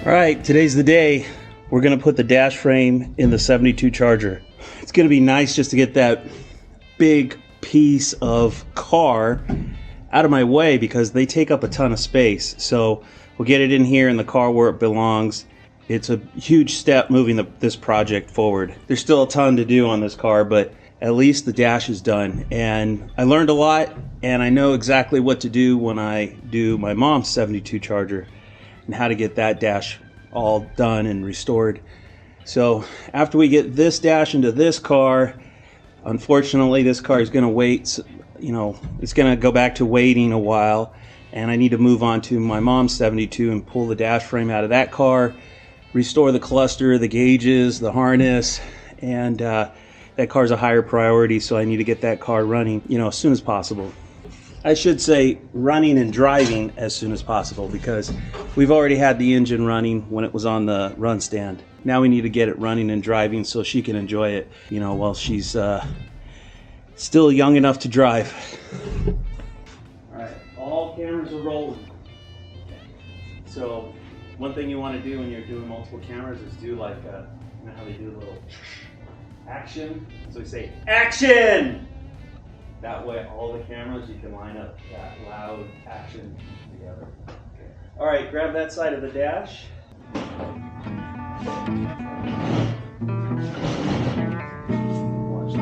All right, today's the day. We're gonna put the dash frame in the 72 Charger. It's gonna be nice just to get that big piece of car out of my way because they take up a ton of space. So we'll get it in here in the car where it belongs. It's a huge step moving this project forward. There's still a ton to do on this car, but at least the dash is done. And I learned a lot, and I know exactly what to do when I do my mom's 72 Charger and how to get that dash all done and restored. So after we get this dash into this car, unfortunately this car is going to wait, you know, it's going to go back to waiting a while, and I need to move on to my mom's 72 and pull the dash frame out of that car, restore the cluster, the gauges, the harness, and that car's a higher priority, so I need to get that car running, you know, as soon as possible. I should say running and driving as soon as possible, because we've already had the engine running when it was on the run stand. Now we need to get it running and driving so she can enjoy it, you know, while she's still young enough to drive. All right, all cameras are rolling. So one thing you want to do when you're doing multiple cameras is do like, you know how they do a little action? So we say, action! That way all the cameras, you can line up that loud action together. Okay. All right, grab that side of the dash. Watch the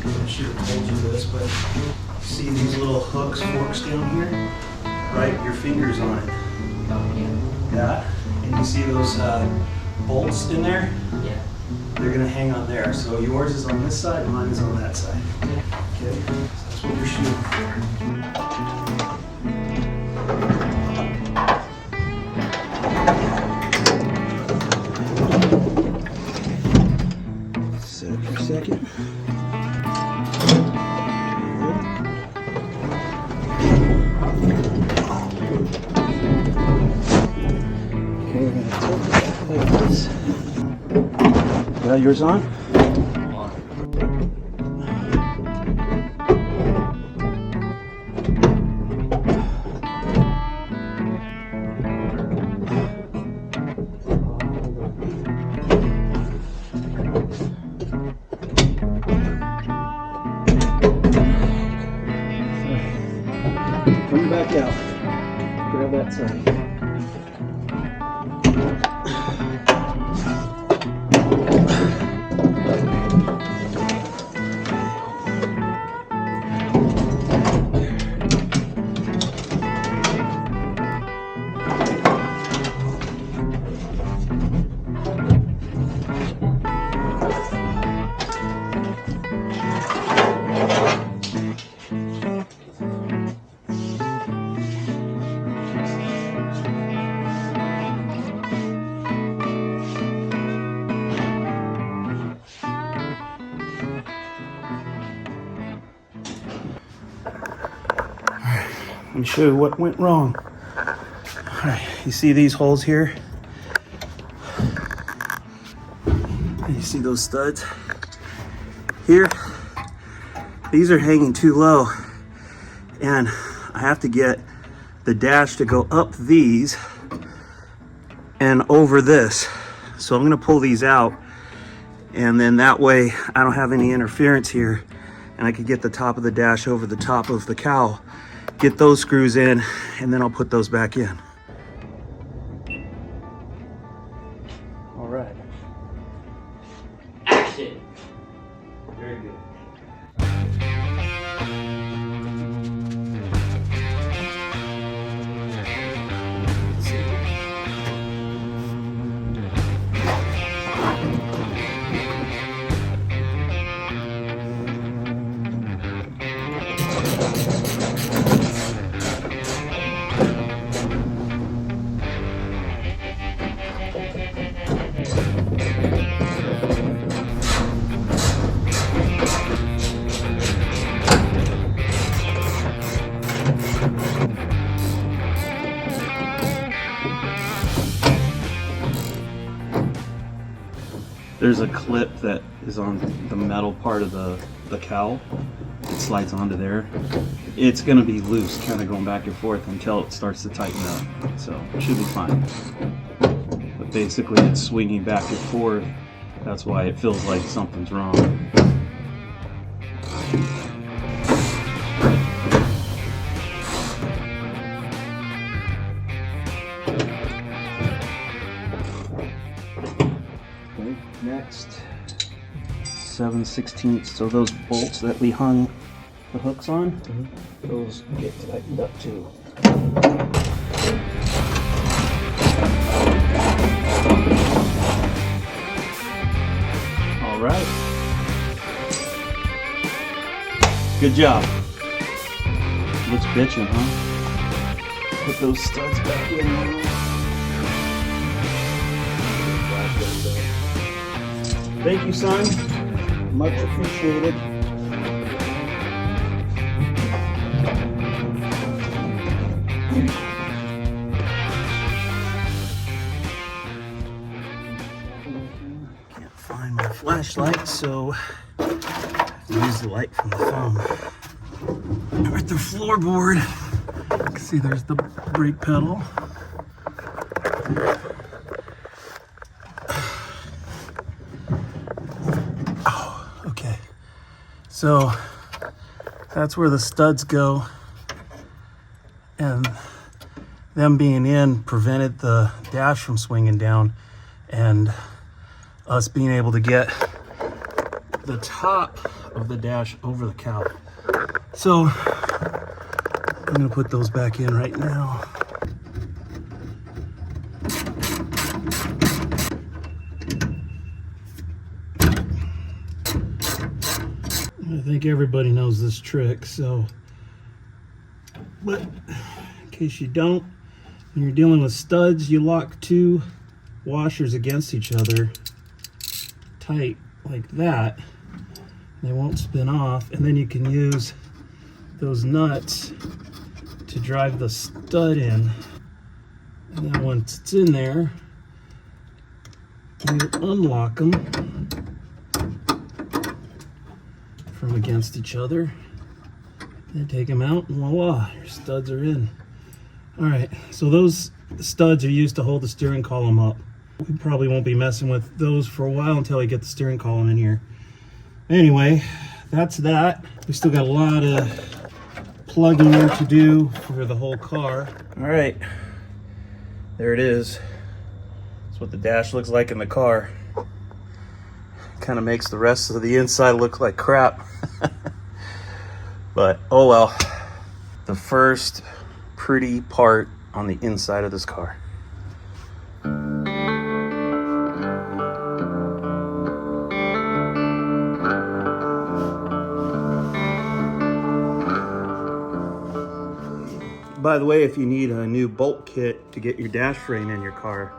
I should have told you this, but see these little hooks, forks down here? Right, your fingers on it. Yeah, and you see those bolts in there? Yeah. They're gonna hang on there. So yours is on this side, mine is on that side. Okay, so that's what you're shooting for. Set up for a second. Got yours on? Come back out. Grab that side. Let me show you what went wrong. All right, you see these holes here? You see those studs here? These are hanging too low, and I have to get the dash to go up these and over this. So I'm gonna pull these out, and then that way I don't have any interference here, and I can get the top of the dash over the top of the cowl. Get those screws in, and then I'll put those back in. All right. Action! Very good. There's a clip that is on the metal part of the cowl. It slides onto there. It's going to be loose, kind of going back and forth until it starts to tighten up. So it should be fine. But basically it's swinging back and forth. That's why it feels like something's wrong. Okay, next, 7/16. So those bolts that we hung the hooks on, those get tightened up too. All right. Good job. Looks bitchin', huh? Put those studs back in there. Thank you, son. Much appreciated. Can't find my flashlight, so I have to use the light from the phone. With the floorboard, you can see there's the brake pedal. So that's where the studs go, and them being in prevented the dash from swinging down and us being able to get the top of the dash over the cowl. So I'm gonna put those back in right now. I think everybody knows this trick, so, but in case you don't, when you're dealing with studs, you lock two washers against each other tight like that. They won't spin off, and then you can use those nuts to drive the stud in. And then once it's in there, you unlock them from against each other, then take them out, and voila, your studs are in. All right, so those studs are used to hold the steering column up. We probably won't be messing with those for a while until I get the steering column in here. Anyway, that's that. We still got a lot of plugging in to do for the whole car. All right, there it is. That's what the dash looks like in the car. Kind of makes the rest of the inside look like crap. But oh well. The first pretty part on the inside of this car. By the way, if you need a new bolt kit to get your dash frame in your car,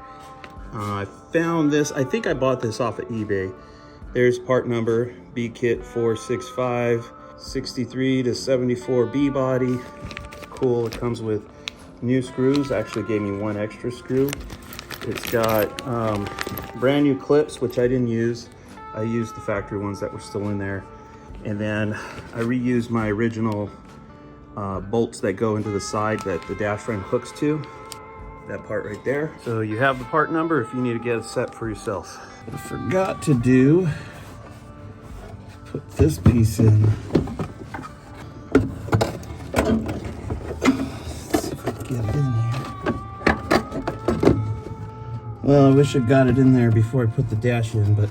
I found this. I think I bought this off of eBay. There's part number B-Kit 465, 63 to 74 B body. It's cool. It comes with new screws. Actually gave me one extra screw. It's got brand new clips, which I didn't use. I used the factory ones that were still in there. And then I reused my original bolts that go into the side that the dash frame hooks to. That part right there. So you have the part number if you need to get a set for yourself. What I forgot to do, put this piece in. Let's see if I can get it in here. Well, I wish I got it in there before I put the dash in, but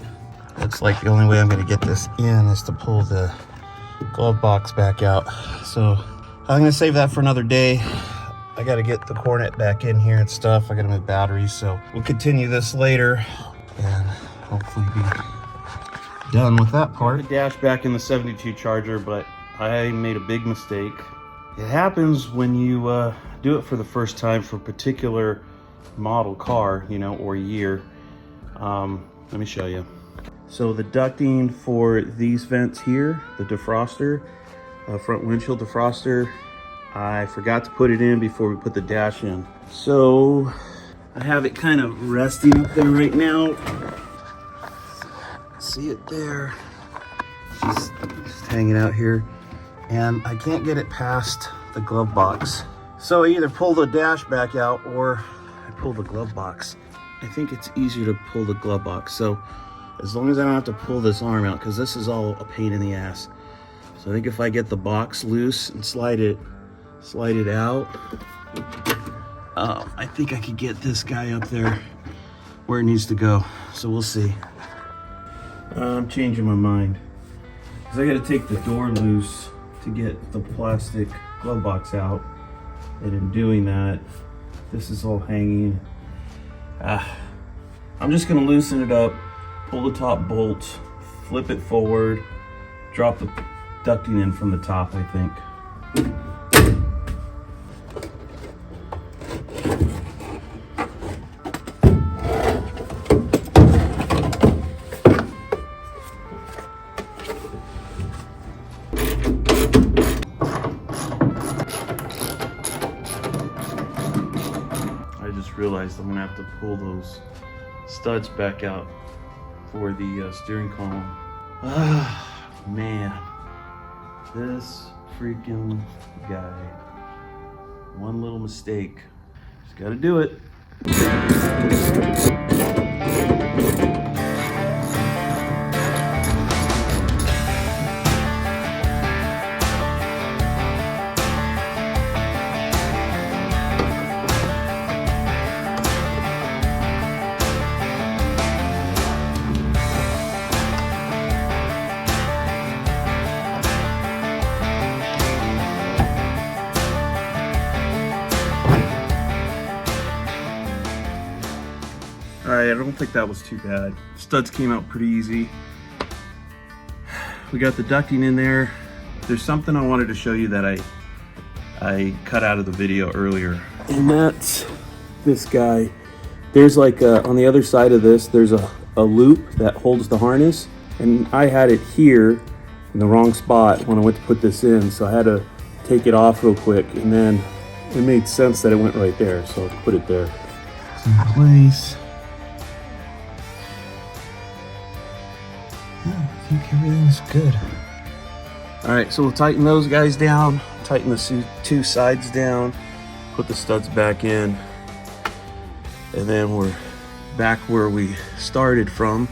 looks like the only way I'm gonna get this in is to pull the glove box back out. So I'm gonna save that for another day. I gotta get the cornet back in here and stuff. I gotta move batteries, so we'll continue this later and hopefully be done with that part. The dash back in the 72 Charger, but I made a big mistake. It happens when you do it for the first time for a particular model car, you know, or year. Let me show you. So the ducting for these vents here, the defroster, front windshield defroster, I forgot to put it in before we put the dash in. So I have it kind of resting up there right now. see it there. Just hanging out here. And I can't get it past the glove box. So I either pull the dash back out or I pull the glove box. I think it's easier to pull the glove box. So as long as I don't have to pull this arm out, because this is all a pain in the ass. So I think if I get the box loose and slide it out, I think I could get this guy up there where it needs to go. So we'll see. I'm changing my mind, because I got to take the door loose to get the plastic glove box out. And in doing that, this is all hanging. I'm just gonna loosen it up, pull the top bolt, flip it forward, drop the ducting in from the top, I think. I just realized I'm gonna have to pull those studs back out for the steering column. Man, this freaking guy. One little mistake. Just gotta do it. Alright, I don't think that was too bad. Studs came out pretty easy. We got the ducting in there. There's something I wanted to show you that I cut out of the video earlier. And that's this guy. There's like on the other side of this, there's a loop that holds the harness. And I had it here in the wrong spot when I went to put this in. So I had to take it off real quick. And then it made sense that it went right there. So I put it there. It's in place. I think everything's good. All right, so we'll tighten those guys down, tighten the two sides down, put the studs back in, and then we're back where we started from,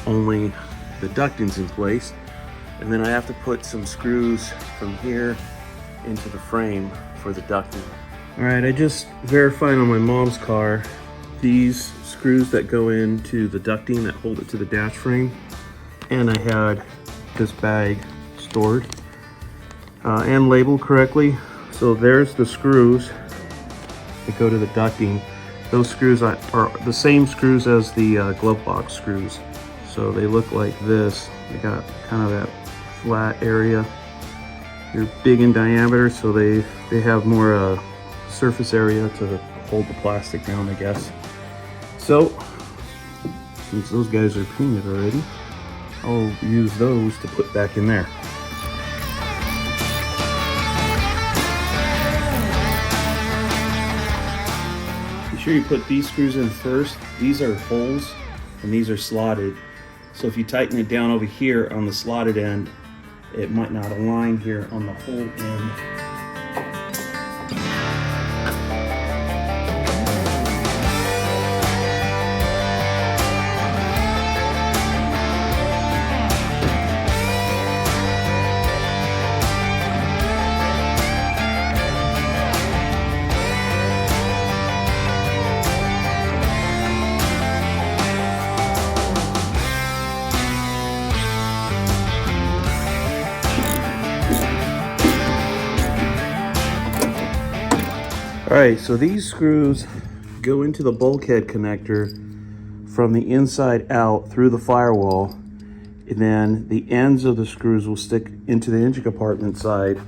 only the ducting's in place. And then I have to put some screws from here into the frame for the ducting. All right, I just verified on my mom's car, these screws that go into the ducting that hold it to the dash frame, and I had this bag stored and labeled correctly. So there's the screws that go to the ducting. Those screws are the same screws as the glove box screws. So they look like this. They got kind of that flat area. They're big in diameter, so they have more surface area to hold the plastic down, I guess. So since those guys are painted already, I'll use those to put back in there. Be sure you put these screws in first. These are holes and these are slotted. So if you tighten it down over here on the slotted end, it might not align here on the hole end. All right, so these screws go into the bulkhead connector from the inside out through the firewall, and then the ends of the screws will stick into the engine compartment side,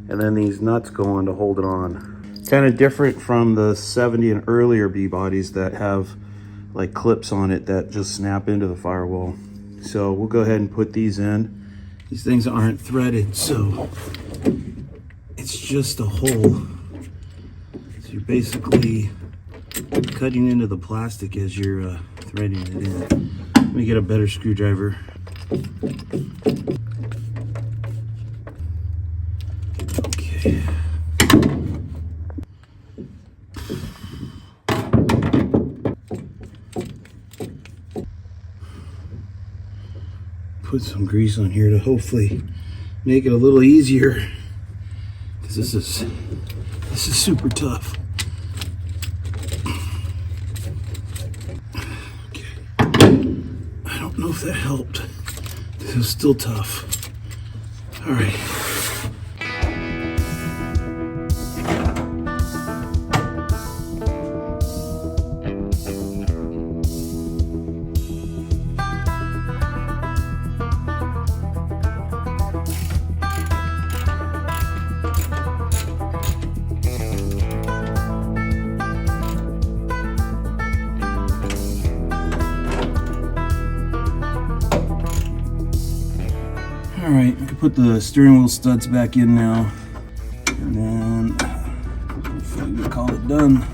and then these nuts go on to hold it on. Kind of different from the 70 and earlier B-bodies that have like clips on it that just snap into the firewall. So we'll go ahead and put these in. These things aren't threaded, so it's just a hole. So you're basically cutting into the plastic as you're threading it in. Let me get a better screwdriver. Okay. Put some grease on here to hopefully make it a little easier, because this is super tough. Okay. I don't know if that helped. This is still tough. All right. All right, I can put the steering wheel studs back in now, and then hopefully we'll call it done.